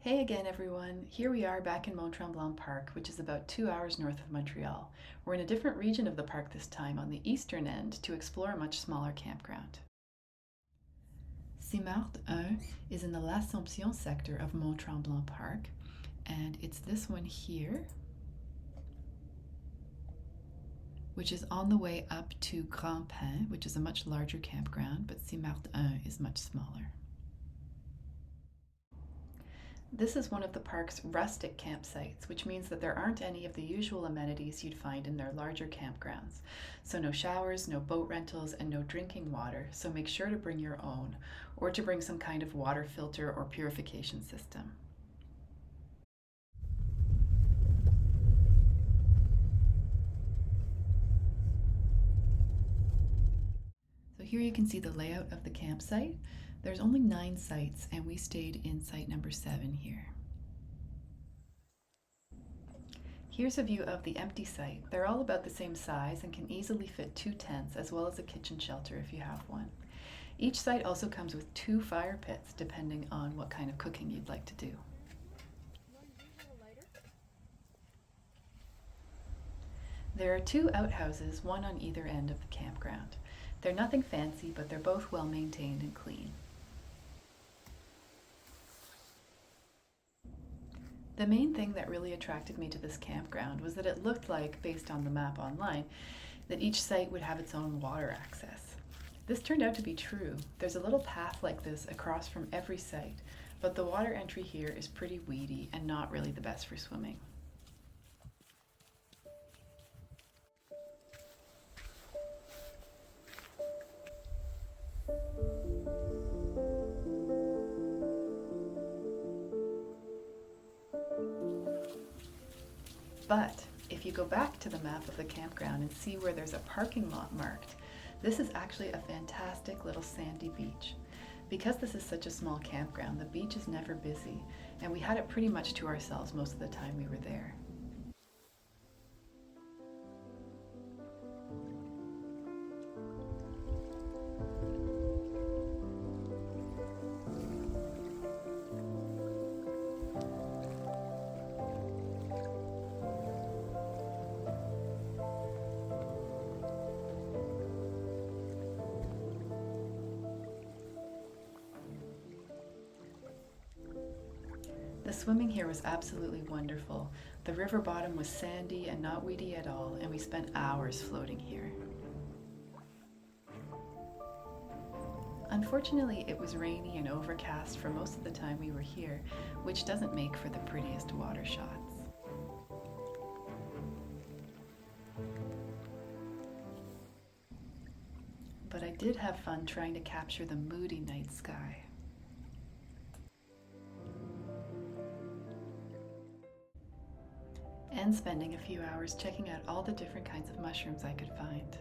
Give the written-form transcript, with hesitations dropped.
Hey again, everyone. Here we are back in Mont Tremblant Park, which is about 2 hours north of Montreal. We're in a different region of the park this time, on the eastern end, to explore a much smaller campground. Simard 1 is in the l'Assomption sector of Mont Tremblant Park, and it's this one here, which is on the way up to Grand Pin, which is a much larger campground, but Simard 1 is much smaller. This is one of the park's rustic campsites, which means that there aren't any of the usual amenities you'd find in their larger campgrounds. So no showers, no boat rentals, and no drinking water, so make sure to bring your own, or to bring some kind of water filter or purification system. So here you can see the layout of the campsite. There's only 9 sites, and we stayed in site number 7 here. Here's a view of the empty site. They're all about the same size and can easily fit 2 tents as well as a kitchen shelter if you have one. Each site also comes with 2 fire pits depending on what kind of cooking you'd like to do. There are 2 outhouses, one on either end of the campground. They're nothing fancy, but they're both well maintained and clean. The main thing that really attracted me to this campground was that it looked like, based on the map online, that each site would have its own water access. This turned out to be true. There's a little path like this across from every site, but the water entry here is pretty weedy and not really the best for swimming. But if you go back to the map of the campground and see where there's a parking lot marked, this is actually a fantastic little sandy beach. Because this is such a small campground, the beach is never busy, and we had it pretty much to ourselves most of the time we were there. The swimming here was absolutely wonderful. The river bottom was sandy and not weedy at all, and we spent hours floating here. Unfortunately, it was rainy and overcast for most of the time we were here, which doesn't make for the prettiest water shots. But I did have fun trying to capture the moody night sky. And spending a few hours checking out all the different kinds of mushrooms I could find.